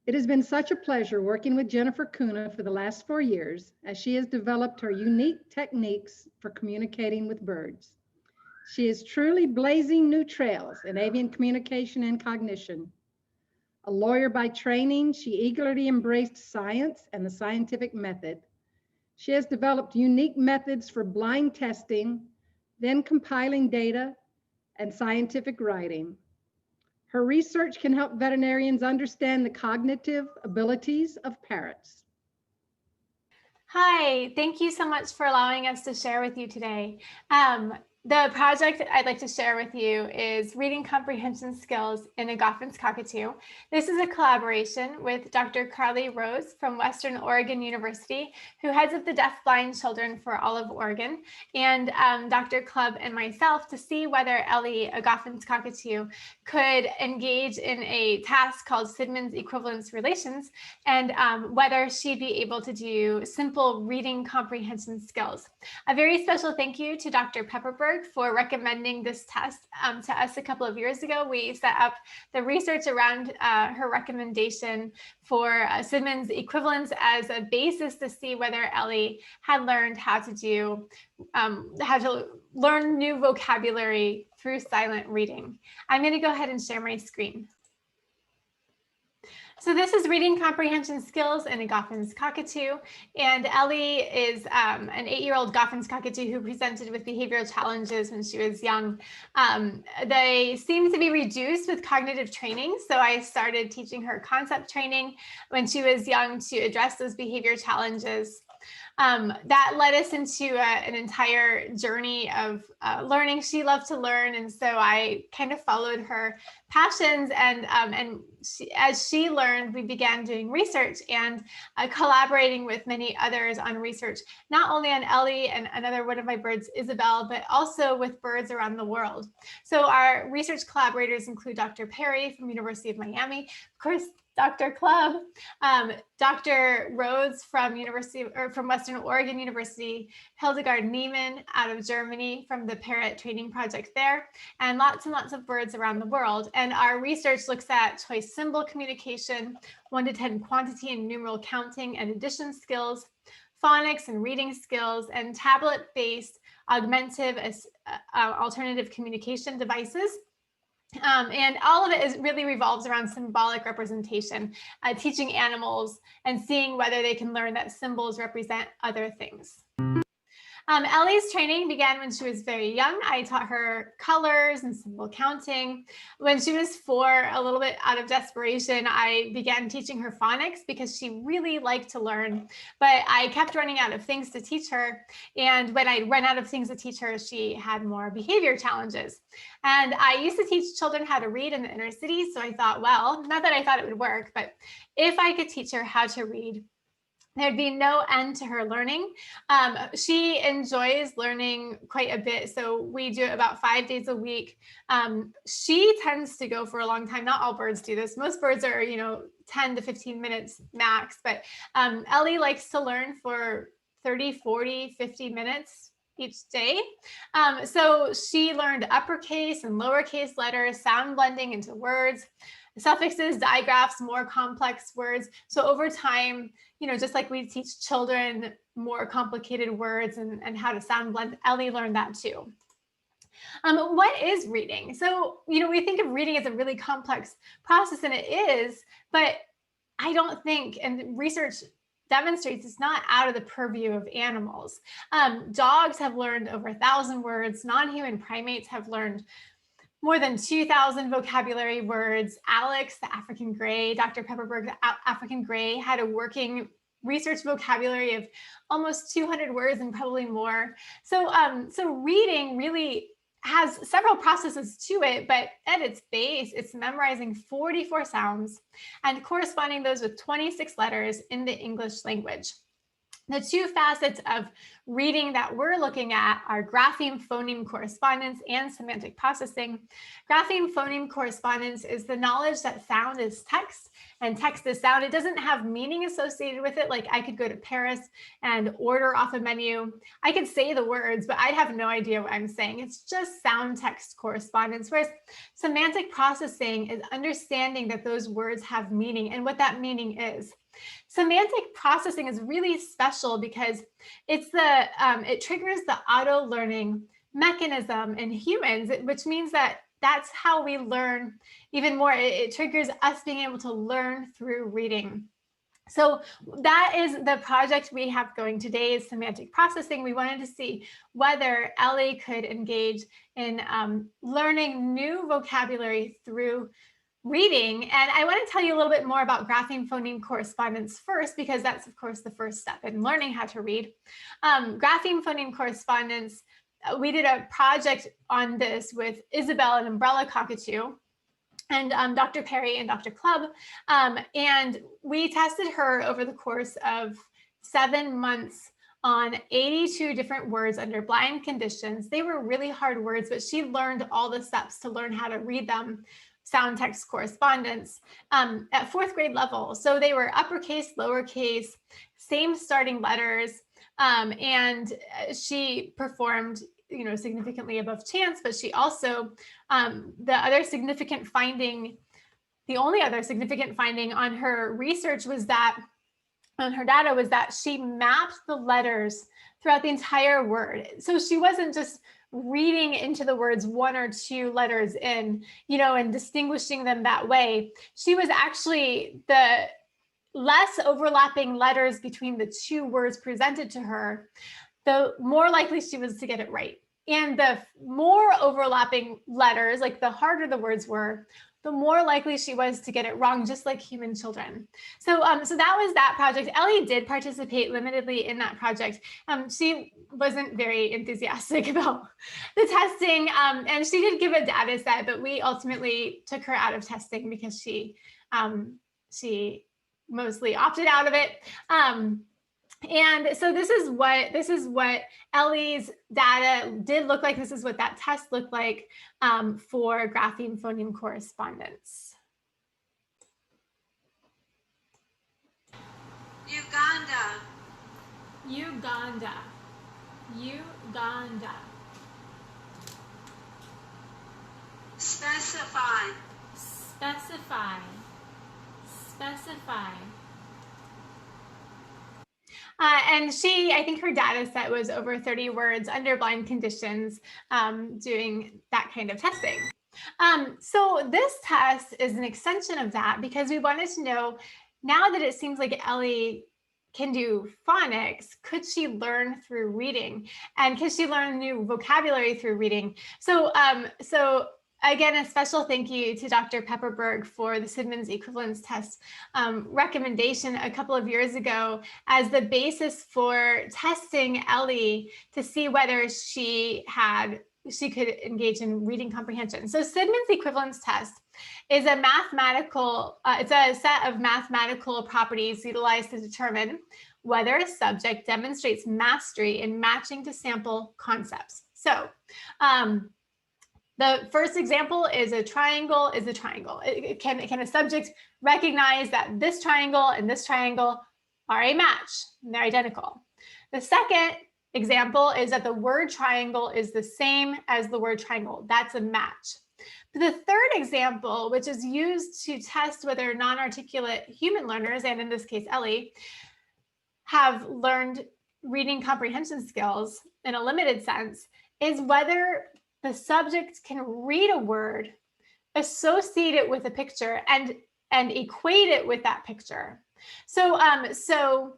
It has been such a pleasure working with Jennifer Kuna for the last 4 years as she has developed her unique techniques for communicating with birds. She is truly blazing new trails in avian communication and cognition. A lawyer by training, she eagerly embraced science and the scientific method. She has developed unique methods for blind testing, then compiling data and scientific writing. Her research can help veterinarians understand the cognitive abilities of parrots. Hi, thank you so much for allowing us to share with you today. The project I'd like to share with you is Reading Comprehension Skills in a Goffin's Cockatoo. This is a collaboration with Dr. Carly Rose from Western Oregon University, who heads up the deaf-blind children for all of Oregon, and Dr. Clubb and myself to see whether Ellie, a Goffin's Cockatoo, could engage in a task called Sidmans Equivalence Relations, and whether she'd be able to do simple reading comprehension skills. A very special thank you to Dr. Pepperberg for recommending this test to us a couple of years ago. We set up the research around her recommendation for Sidmans Equivalence as a basis to see whether Ellie had learned how to learn new vocabulary through silent reading. I'm going to go ahead and share my screen. So this is Reading Comprehension Skills in a Goffin's Cockatoo, and Ellie is an 8-year-old Goffin's Cockatoo who presented with behavioral challenges when she was young. They seem to be reduced with cognitive training, so I started teaching her concept training when she was young to address those behavior challenges. That led us into an entire journey of learning. She loved to learn, and so I kind of followed her passions, and as she learned, we began doing research and collaborating with many others on research, not only on Ellie and another one of my birds, Isabel, but also with birds around the world. So our research collaborators include Dr. Perry from University of Miami, of course, Dr. Clubb, Dr. Rhodes from Western Oregon University, Hildegard Niemann out of Germany from the Parrot Training Project there, and lots of birds around the world. And our research looks at choice symbol communication, 1 to 10 quantity and numeral counting and addition skills, phonics and reading skills, and tablet-based augmentative alternative communication devices. And all of it really revolves around symbolic representation, teaching animals and seeing whether they can learn that symbols represent other things. Ellie's training began when she was very young. I taught her colors and symbol counting. When she was 4, a little bit out of desperation, I began teaching her phonics because she really liked to learn, but I kept running out of things to teach her. And when I ran out of things to teach her, she had more behavior challenges. And I used to teach children how to read in the inner city. So I thought, well, not that I thought it would work, but if I could teach her how to read, there'd be no end to her learning. She enjoys learning quite a bit. So we do it about 5 days a week. She tends to go for a long time. Not all birds do this. Most birds are, 10 to 15 minutes max, but Ellie likes to learn for 30, 40, 50 minutes each day. So she learned uppercase and lowercase letters, sound blending into words, suffixes, digraphs, more complex words. So over time, just like we teach children more complicated words and how to sound blend, Ellie learned that too. What is reading? So, we think of reading as a really complex process, and it is, but I don't think, and research demonstrates it's not out of the purview of animals. Dogs have learned over 1,000 words. Non-human primates have learned more than 2,000 vocabulary words. Alex, the African gray, Dr. Pepperberg, the African gray, had a working research vocabulary of almost 200 words and probably more. So, so reading really has several processes to it, but at its base, it's memorizing 44 sounds and corresponding those with 26 letters in the English language. The two facets of reading that we're looking at are grapheme phoneme correspondence and semantic processing. Grapheme phoneme correspondence is the knowledge that sound is text and text is sound. It doesn't have meaning associated with it. Like I could go to Paris and order off a menu. I could say the words, but I'd have no idea what I'm saying. It's just sound text correspondence. Whereas semantic processing is understanding that those words have meaning and what that meaning is. Semantic processing is really special because it's it triggers the auto learning mechanism in humans, which means that that's how we learn even more. It triggers us being able to learn through reading. So that is the project we have going today, is semantic processing. We wanted to see whether Ellie could engage in learning new vocabulary through reading. And I want to tell you a little bit more about grapheme phoneme correspondence first, because that's, of course, the first step in learning how to read. Grapheme phoneme correspondence, we did a project on this with Isabel and Umbrella Cockatoo, and Dr. Perry and Dr. Clubb. And we tested her over the course of 7 months on 82 different words under blind conditions. They were really hard words, but she learned all the steps to learn how to read them, sound text correspondence, at 4th grade level. So they were uppercase, lowercase, same starting letters, and she performed significantly above chance, but she also, the only other significant finding on her research was that, on her data, was that she mapped the letters throughout the entire word. So she wasn't just reading into the words 1 or 2 letters in, and distinguishing them that way. She was actually, the less overlapping letters between the 2 words presented to her, the more likely she was to get it right. And the more overlapping letters, like the harder the words were, the more likely she was to get it wrong, just like human children. So, so that was that project. Ellie did participate limitedly in that project. She wasn't very enthusiastic about the testing, and she did give a data set, but we ultimately took her out of testing because she mostly opted out of it. And so this is what Ellie's data did look like. This is what that test looked like for grapheme phoneme correspondence. Uganda. Uganda. Uganda. Specify. Specify. Specify. And I think her data set was over 30 words under blind conditions, doing that kind of testing. So this test is an extension of that, because we wanted to know, now that it seems like Ellie can do phonics, could she learn through reading? And can she learn new vocabulary through reading? So, again, a special thank you to Dr. Pepperberg for the Sidmans equivalence test recommendation a couple of years ago as the basis for testing Ellie to see whether she could engage in reading comprehension. So Sidmans equivalence test is a mathematical, it's a set of mathematical properties utilized to determine whether a subject demonstrates mastery in matching to sample concepts. So, the first example is a triangle is a triangle. Can a subject recognize that this triangle and this triangle are a match? They're identical. The second example is that the word triangle is the same as the word triangle. That's a match. The third example, which is used to test whether non-articulate human learners, and in this case Ellie, have learned reading comprehension skills in a limited sense, is whether the subject can read a word, associate it with a picture, and equate it with that picture. So, so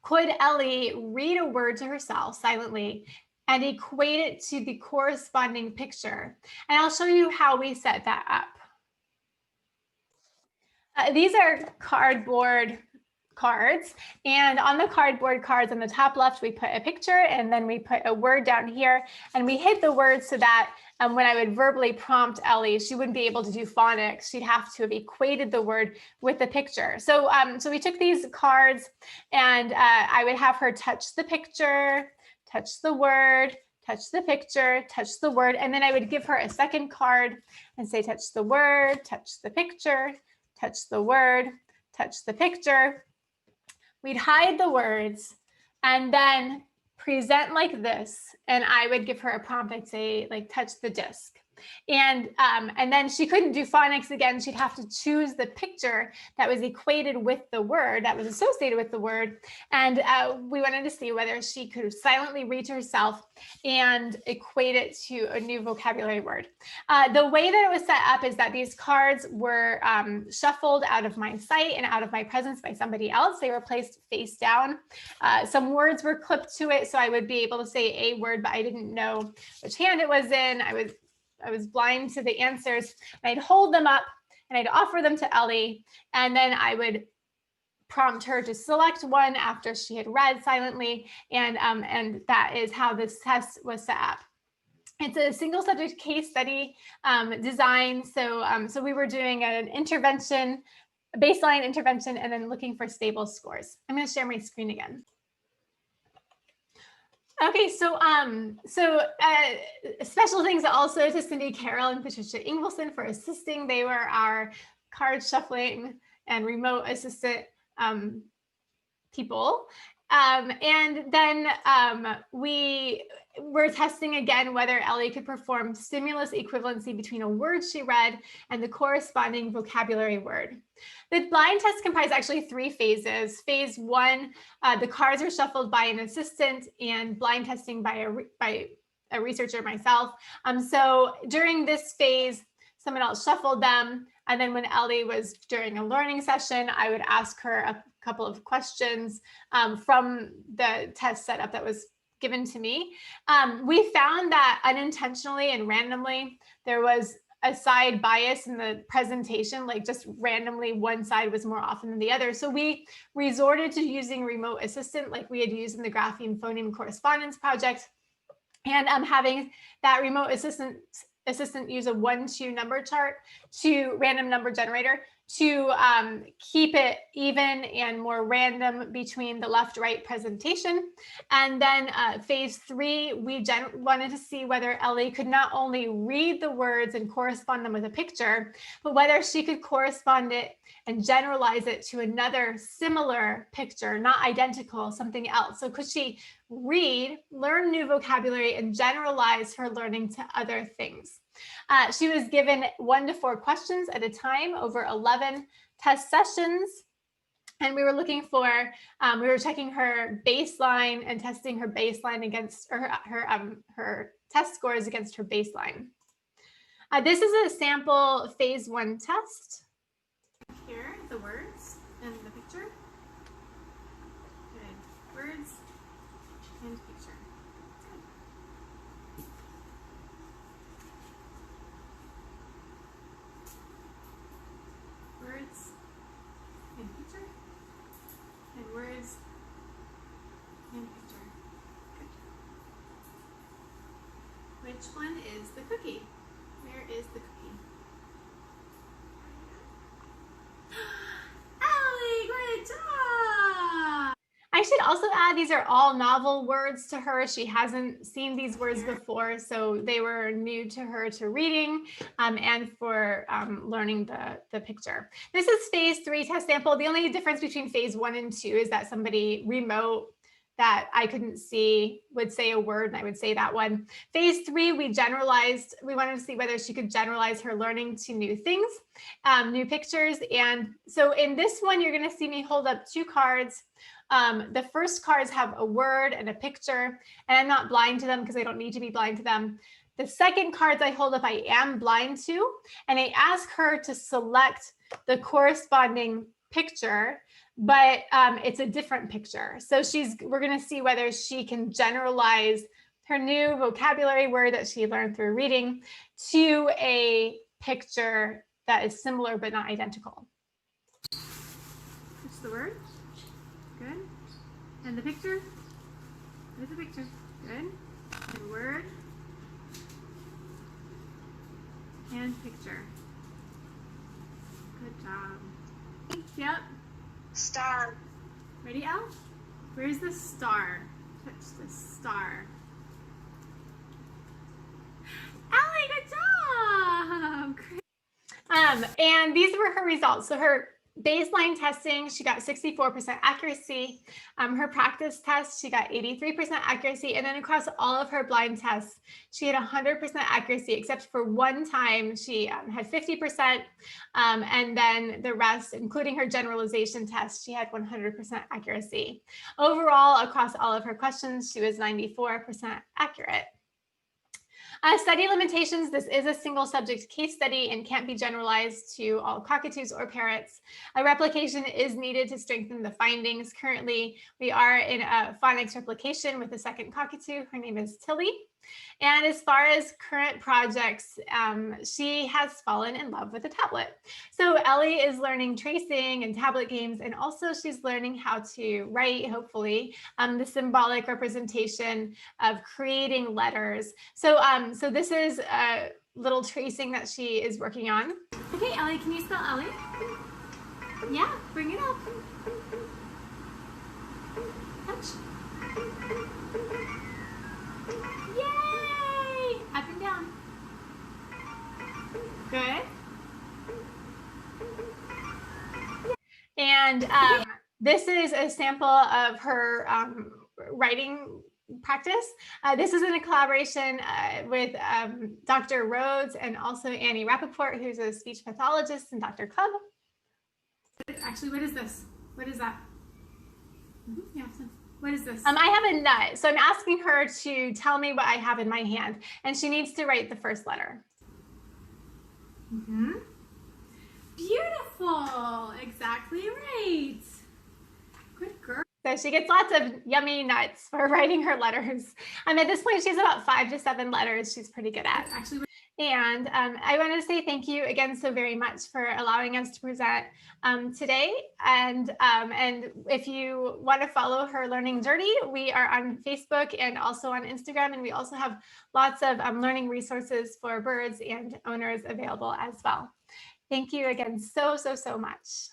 could Ellie read a word to herself silently and equate it to the corresponding picture? And I'll show you how we set that up. These are cardboard cards, and on the cardboard cards on the top left we put a picture, and then we put a word down here, and we hid the word so that when I would verbally prompt Ellie, she wouldn't be able to do phonics. She'd have to have equated the word with the picture. So so we took these cards, and I would have her touch the picture, touch the word, touch the picture, touch the word, and then I would give her a second card and say touch the word, touch the picture, touch the word, touch the picture. We'd hide the words and then present like this. And I would give her a prompt. I'd say like, touch the disc. And then she couldn't do phonics again. She'd have to choose the picture that was equated with the word, that was associated with the word. And we wanted to see whether she could silently read to herself and equate it to a new vocabulary word. The way that it was set up is that these cards were shuffled out of my sight and out of my presence by somebody else. They were placed face down. Some words were clipped to it, so I would be able to say a word, but I didn't know which hand it was in. I was blind to the answers, and I'd hold them up and I'd offer them to Ellie, and then I would prompt her to select one after she had read silently, and that is how this test was set up. It's a single subject case study design, so we were doing an intervention, baseline intervention, and then looking for stable scores. I'm going to share my screen again. Okay, so special thanks also to Cindy Carroll and Patricia Ingvelson for assisting. They were our card shuffling and remote assistant people. And then we were testing again whether Ellie could perform stimulus equivalency between a word she read and the corresponding vocabulary word. The blind test comprised actually 3 phases. Phase 1, the cards were shuffled by an assistant and blind testing by a researcher, myself. So during this phase, someone else shuffled them. And then when Ellie was during a learning session, I would ask her a couple of questions from the test setup that was given to me. We found that unintentionally and randomly, there was a side bias in the presentation, like just randomly one side was more often than the other. So we resorted to using remote assistant like we had used in the Grapheme phoneme correspondence project, and having that remote assistant use a 1-2 number chart to random number generator to keep it even and more random between the left-right presentation. And then phase 3, we wanted to see whether Ellie could not only read the words and correspond them with a picture, but whether she could correspond it and generalize it to another similar picture, not identical, something else. So could she read, learn new vocabulary, and generalize her learning to other things? She was given 1 to 4 questions at a time over 11 test sessions. And we were looking for, we were checking her baseline and testing her baseline against her test scores against her baseline. This is a sample phase 1 test. Here, the words and the picture. Good. Words and picture. Words and picture, and words and picture. Good. Which one is the cookie? Where is the cookie? Ellie, good job! I should also add, these are all novel words to her. She hasn't seen these words before, so they were new to her to reading and for learning the picture. This is phase 3 test sample. The only difference between phase 1 and 2 is that somebody remote that I couldn't see would say a word and I would say that one. Phase 3, we generalized, we wanted to see whether she could generalize her learning to new things, new pictures. And so in this one, you're gonna see me hold up 2 cards. The first cards have a word and a picture, and I'm not blind to them because I don't need to be blind to them. The second cards I hold up, I am blind to, and I ask her to select the corresponding picture, but it's a different picture. So we're going to see whether she can generalize her new vocabulary word that she learned through reading to a picture that is similar but not identical. What's the word? Good. And the picture? There's a picture. Good. And word. And picture. Good job. Yep. Star. Ready, Elle? Where's the star? Touch the star. Ellie, good job! Great. And these were her results. So her baseline testing, she got 64% accuracy. Her practice test, she got 83% accuracy. And then across all of her blind tests, she had 100% accuracy, except for one time she had 50%. And then the rest, including her generalization test, she had 100% accuracy. Overall, across all of her questions, she was 94% accurate. Study limitations. This is a single subject case study and can't be generalized to all cockatoos or parrots. A replication is needed to strengthen the findings. Currently, we are in a phonics replication with a second cockatoo. Her name is Tilly. And as far as current projects, she has fallen in love with a tablet. So Ellie is learning tracing and tablet games, and also she's learning how to write, hopefully, the symbolic representation of creating letters. So, so this is a little tracing that she is working on. Okay, Ellie, can you spell Ellie? Yeah, bring it up. Touch. Yay! Up and down. Good. And this is a sample of her writing practice. This is in a collaboration with Dr. Rhodes and also Annie Rappaport, who's a speech pathologist, and Dr. Clubb. Actually, what is this? What is that? Yeah. What is this? I have a nut. So I'm asking her to tell me what I have in my hand, and she needs to write the first letter. Beautiful. Exactly right. Good girl. So she gets lots of yummy nuts for writing her letters. At this point, she's about 5 to 7 letters she's pretty good at. Actually. And I want to say thank you again so very much for allowing us to present today. And if you want to follow her learning journey, we are on Facebook and also on Instagram. And we also have lots of learning resources for birds and owners available as well. Thank you again so much.